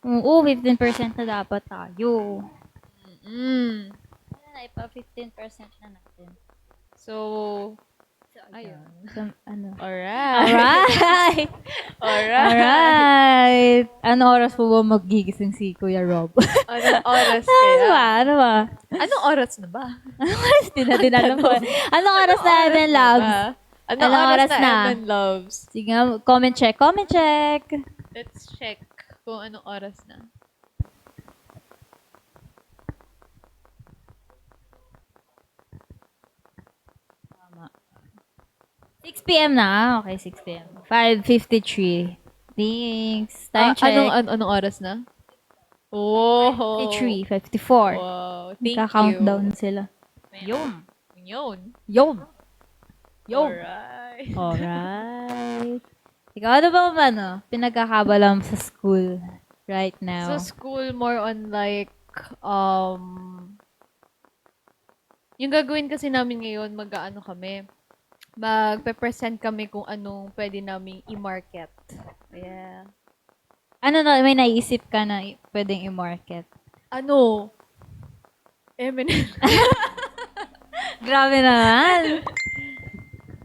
Oo, 15% na dapat tayo. Mm. Ano, ipa 15% na natin. So, Ayun. ayun. So, ano? Alright. Alright! Alright. Alright! Ano oras po ba magigising si Kuya Rob? Anong oras Ano kaya? ba? Ano ba? Anong oras na ba? Anong oras? Di natin alam po. Anong oras na, Evan Loves? Anong oras na, Evan Loves? Sige nga, comment check. Comment check! Let's check kung anong oras na. Tama. 6 p.m. na. Okay, 6 p.m. 5:53. Thanks. Time check. Anong oras na? Oh. 53, 54. Wow. Thank Ka-countdown you. sila. Yun. Yun. Yun! Yun! Alright. Alright. Ikaw, ano ba ano? Pinagkakabalam sa school right now? Sa school, more on like, yung gagawin kasi namin ngayon, mag-ano kami, magpe-present kami kung anong pwede naming i-market. Yeah. Ano na, may naisip ka na pwedeng i-market? Ano? Eminem. Grabe naman!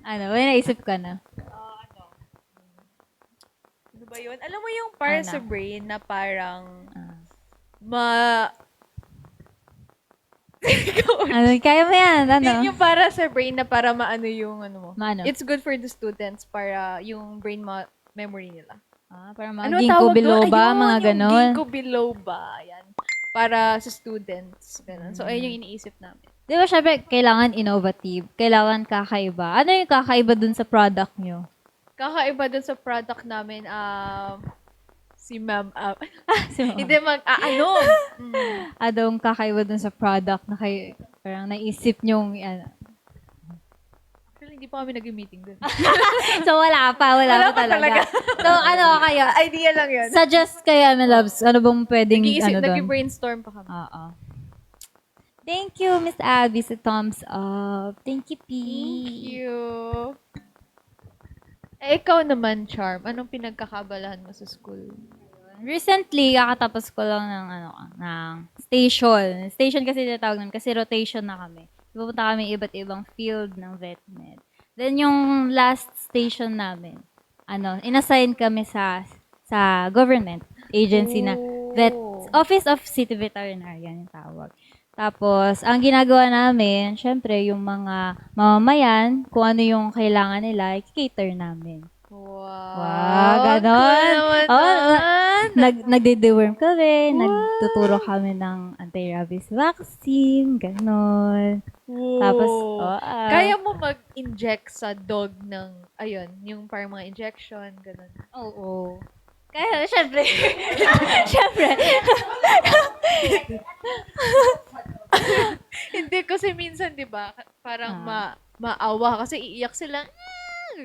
Ano, may naisip ka na? Ano ba yun? Alam mo yung para Ano? sa brain na parang Ah. Ano, kaya mo yan? Ano? yung para sa brain na para maano yung ano mo. Maano? It's good for the students para yung brain memory nila. Para mga Ano ginkgo tawag doon? biloba, Ayun, mga yung ganon. ginkgo biloba. Yan. Para sa students. Ganun. So, ayun yung iniisip namin. Di ba, syempre, kailangan innovative. Kailangan kakaiba. Ano yung kakaiba dun sa product nyo? Kakaiba dun sa product namin, si ma'am, Si Ma'am. hindi ano? Anong kakaiba dun sa product na kayo, parang naisip nyong, ano. Actually, hindi pa kami nag-meeting dun. So, wala pa talaga. So, ano kayo? Idea lang yun. Suggest kayo, my loves, ano bang pwedeng, Nag-iisip, ano doon? nag-brainstorm pa kami. Oo. Thank you, Miss Abby, sa thumbs up. Thank you, P. Thank you. Ikaw naman, Charm. Anong pinagkakabalahan mo sa school? Recently, kakatapos ko lang ng station. Station kasi tinatawag namin kasi rotation na kami. Pupunta kami iba't ibang field ng VetMed. Then yung last station namin, inassign kami sa government agency na Office of City Veterinarian yung tawag. Tapos, ang ginagawa namin, syempre, yung mga mamamayan, kung ano yung kailangan nila, i-cater namin. Wow, ganon. Nagde-deworm kami, nagtuturo kami ng anti-rabies vaccine, ganon. Tapos, kaya mo mag-inject sa dog ng, ayun, yung parang mga injection, ganon. Oo. Kaya, syempre, syempre. Hindi, kasi minsan, di ba, parang maawa kasi iiyak sila,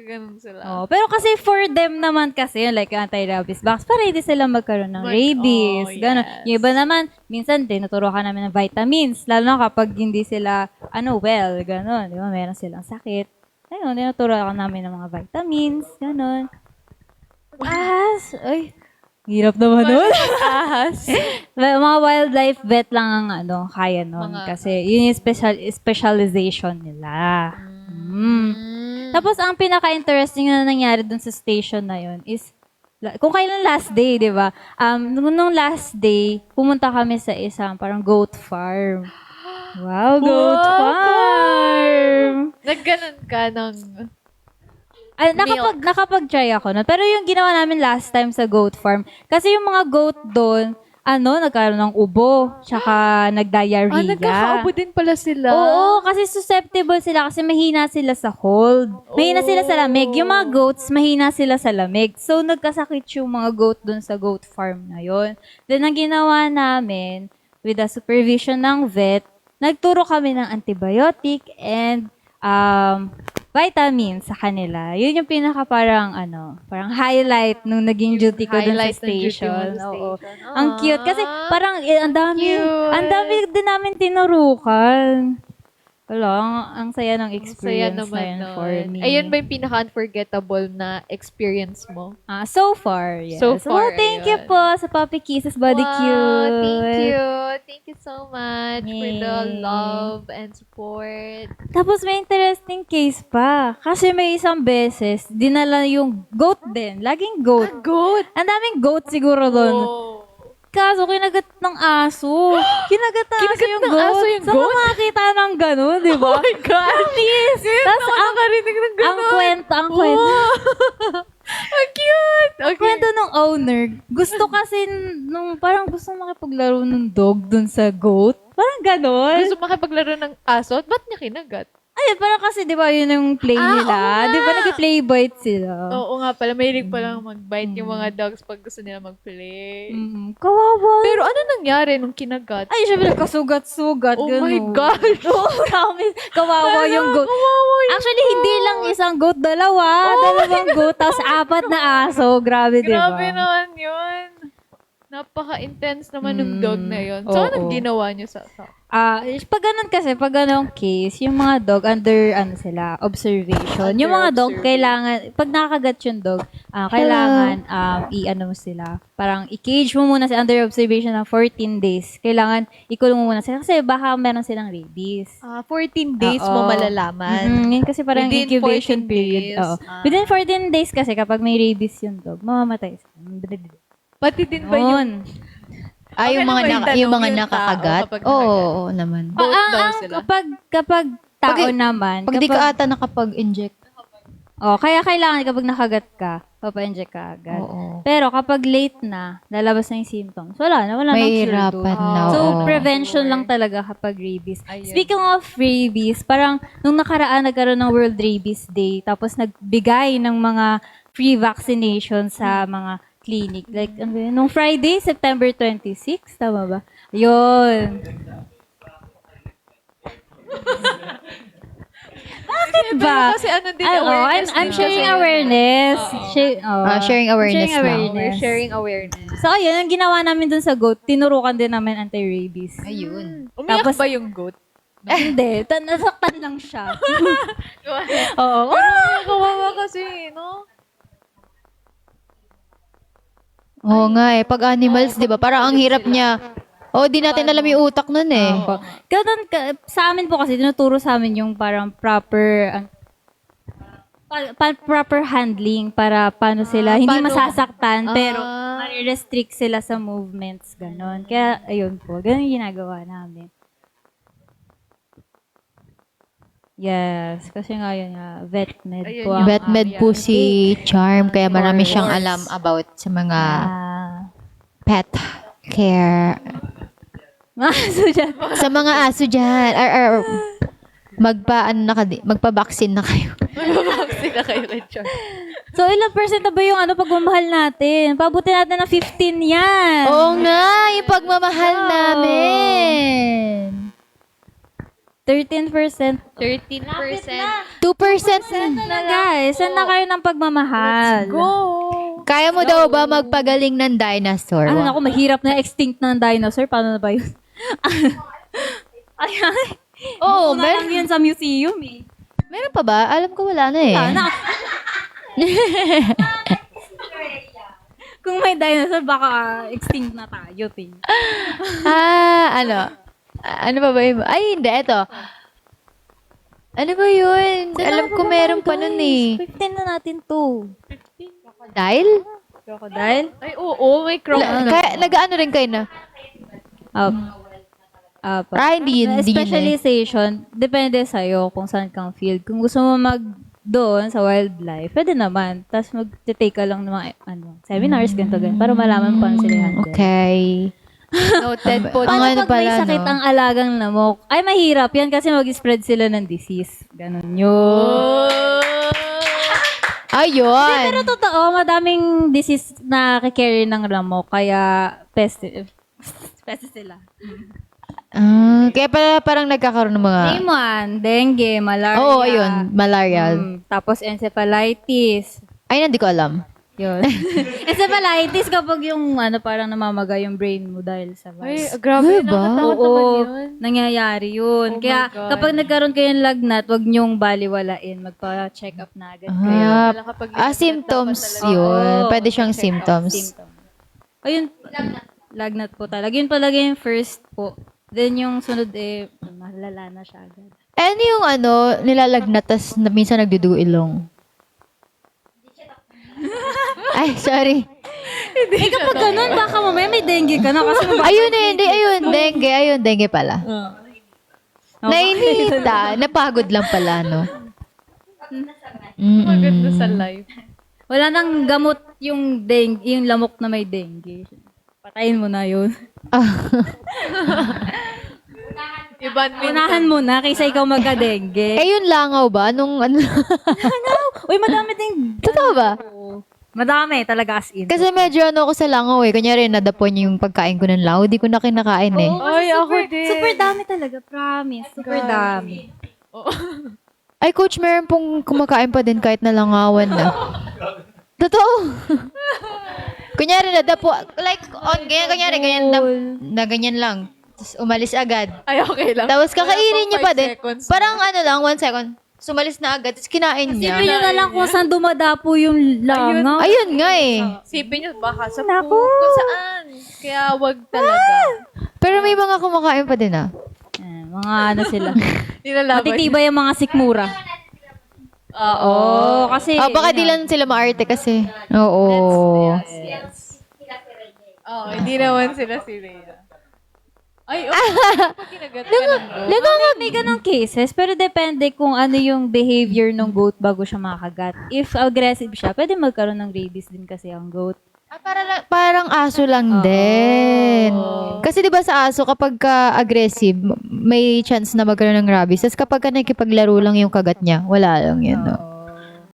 ganun sila. Pero kasi for them naman kasi, like anti-rabies vaccine, para hindi sila magkaroon ng rabies. Ganon. Yes. Yung iba naman, minsan tinuturo ka namin ng vitamins, lalo na kapag hindi sila, well, ganon. Di ba, meron silang sakit. Ayun, tinuturo ka namin ng mga vitamins, ganon. Ay, hirap naman nun. Ahas. Mga wildlife vet lang ang kaya nun. Kasi yun yung specialization nila. Tapos, ang pinaka-interesting na nangyari dun sa station na yun is, kung kailan last day, di ba? Nung last day, pumunta kami sa isang parang goat farm. Wow, goat farm! Nagganon ka ng... Nakapag-try ako nun. Pero yung ginawa namin last time sa goat farm, kasi yung mga goat doon, nagkaroon ng ubo, tsaka nag-diarrhea. Nagkakaubo din pala sila. Oo, kasi susceptible sila kasi mahina sila sa cold. Mahina sila sa lamig. Yung mga goats, mahina sila sa lamig. So, nagkasakit yung mga goat dun sa goat farm na yun. Then, ang ginawa namin, with the supervision ng vet, nagturo kami ng antibiotic and vitamins sa kanila. Yun yung pinaka parang highlight nung naging duty ko dun sa station. Oo. Ang cute kasi parang ang dami din namin tinurukan. Wala, ang saya ng Saya experience na naman yun nun. for me. Ayun ba yung pinaka-unforgettable na experience mo? So far, yes. So far, thank you ayun. po sa Puppy Kisses Body Wow, Cute. thank you. Thank you so much for the Yay. love and support. Tapos may interesting case pa. Kasi may isang beses, dinala yung goat din. Laging goat. Good. Ang daming goat siguro doon. Oh. Kaso, kinagat ng aso. Kinagat ng aso Kinagat yung ng goat. aso yung Saan goat? ka makakita ng gano'n, di ba? Oh my God. Please. Tapos, Nakakarinig ng ang gano'n. kwento. Ang cute. Okay. Kwento ng owner, gusto kasi nung parang gusto makipaglaro ng dog dun sa goat. Parang gano'n. Gusto makipaglaro ng aso? Ba't niya kinagat? Ay, parang kasi di ba yun yung play Ah, nila? oo nga. Di ba nag-play bite sila? Oo nga pala, mahilig palang mag-bite yung mga dogs pag gusto nila mag-play. Kawawa. Pero ano nangyari nung kinagat? Ay, syempre, kasugat-sugat. Oh ganun. my God. Oo, promise. Kawawa yung goat. Kawawa yung Actually, hindi lang isang goat, dalawa. Dalawang goat, tapos 4 na aso. Grabe, di ba? Grabe naman yun. Napaka-intense naman ng dog na yun. So, oo. anong ginawa niyo sa Pag ganun kasi, pag ganun case, yung mga dog under, observation. Yung mga dog, observation. kailangan, pag nakakagat yung dog, kailangan, i-ano mo sila. Parang, i-cage mo muna sila under observation ng 14 days. Kailangan, ikulong mo muna sila. Kasi baka meron silang rabies. 14 days Oo. mo malalaman. Yun kasi parang Within incubation 14 period. days. Oo. Within 14 days kasi, kapag may rabies yung dog, mamamatay sila. Pati din ba yung... Yun. yung mga yung mga yung nakakagat? tao kapag Oo, nakagat? oo naman. Both daw ang sila. kapag tao Pag- naman, Pag di ka ata nakapag-inject. kaya kailangan kapag nakagat ka, papa-inject ka agad. Oo. Pero kapag late na, lalabas na yung symptoms, wala nang Mahirapan cure doon. na. So, oo. prevention lang talaga kapag rabies. Ayun. Speaking of rabies, parang nung nakaraan nagkaroon ng World Rabies Day, tapos nagbigay ng mga free vaccination sa mga clinic. Like, ano ba yun? Nung Friday, September 26, tama ba? Yun. Bakit ba? Kasi ano din, I'm awareness din sharing kasi. awareness. Sharing awareness lang. We're sharing awareness. So, ayun, ang ginawa namin dun sa goat, tinurukan din namin anti-rabies. Ayun. Umiyak Tapos- ba yung goat? Hindi, nasaktan lang siya. Oo. Kawawa kasi, no? Oo nga eh. Pag animals, di ba? Parang ang hirap niya. Di natin alam yung utak nun eh. Ganun, sa amin po kasi, tinuturo sa amin yung parang proper, proper handling para paano sila, hindi paano- masasaktan, pero Ah. restrict sila sa movements, ganon. Kaya, ayun po, ganun yung ginagawa namin. Yes, kasi nga yun nga, vet med Ayun po yung ang Vetmed po si Charm, kaya marami siyang alam about sa mga pet care. so, dyan. Sa mga aso dyan. Magpa-vaccine na kayo. Sila kayo kay Char. So, ilang percent na ba yung pagmamahal natin? Pabuti natin ng 15 yan. Oo nga, yung pagmamahal namin. 13%. 13%. 2% Na guys, send na kayo ng pagmamahal. Go! Kaya mo daw ba magpagaling ng dinosaur? Ano ako, mahirap na extinct ng dinosaur. Paano na ba yun? Ay, Oo, na lang yun sa museum eh. meron pa ba? Alam ko wala na eh. Kung may dinosaur, baka extinct na tayo, ting. Ano? Ano pa ba yun? Ay, hindi. Eto. Ano ba yun? Alam ko meron pa nun eh. 15 na natin to. Dahil? Crocodile? Ay, oo, may croc. Kaya, nag-ano rin kayo na? Hindi yun. Hindi yun eh. Specialization, depende sa'yo kung saan kang field. Kung gusto mo doon sa wildlife, pwede naman. Tapos mag-take ka lang ng mga seminars, ganito, para malaman mo paano sila handle. Okay. Noted po. Paano Ano pag may pala, sakit no? ang alagang lamok? Ay, mahirap yan kasi mag-spread sila ng disease. Ganun yun. Ayun. Pero totoo, madaming disease na kikarry ng lamok. Kaya, pest sila. Kaya pala parang nagkakaroon ng mga... Name one, dengue, malaria. Oo, ayun. Malarial. Tapos encephalitis. Ay, hindi ko alam. Yun. Encephalitis kapag yung parang namamaga yung brain mo dahil sa Ay, virus. grabe. Diba? Nakatakot Oo, naman yun. nangyayari yun. Oh Kaya my God. kapag nagkaroon kayo ng lagnat, wag niyong baliwalain. Magpa-check up na agad kayo. Ah, Wala kapag ginagawa, symptoms dapat talaga. yun. Oo, Pwede siyang check up. symptoms. Ayun, lagnat po talaga. Yun talaga yung first po. Then yung sunod malala na siya agad. Ano yung nilalagnat tas minsan nagdudugo ilong? Ay, sorry. Kapag ganun, baka mamaya may dengue ka na kasi Ayun hindi. Ayun, dengue pala. Nainita. Napagod lang pala, no? Maganda sa life. wala nang gamot yung dengue, yung lamok na may dengue. Patayin mo na yun. Unahan mo na kaysa ikaw magka-dengue. Eh, yun langaw ba? Nung Uy, madami ding... Totoo ba? Madami talaga as in. Kasi medyo ako sa langaw eh. Kunyari, nadapon yung pagkain ko ng langaw. Di ko na kinakain eh. Ay, ako din. Super dami talaga, promise. Super dami. Ay, coach, meron pong kumakain pa din kahit nalangawan na. Totoo. Kunyari, nadapo. Like, kunyari, ganyan na ganyan lang. Tapos umalis agad. Ay, okay lang. Tapos kakainin niya pa din. 5 seconds. Parang 1 second. Sumalis na agad. Tapos kinain niya. Sipin nyo na lang kung saan dumadapo yung langaw. Ayun nga eh. Sipin nyo, baka sa poop, kung saan. Kaya wag talaga. Pero may mga kumakain pa din ah. Mga sila. Nilalaban. Matitibay yung mga sikmura. Oo, kasi... Baka di lang sila maarte kasi. Oo. Oo, hindi naman sila si Rhea. Ay, okay. Pag kinagat ka ng goat. May ganong cases, pero depende kung ano yung behavior ng goat bago siya makagat. If aggressive siya, pwede magkaroon ng rabies din kasi ang goat. Parang aso lang din. Kasi 'di ba sa aso kapag ka aggressive, may chance na magkaroon ng rabies. Tapos kapag ka nakikipaglaro lang yung kagat niya, wala lang 'yan, no.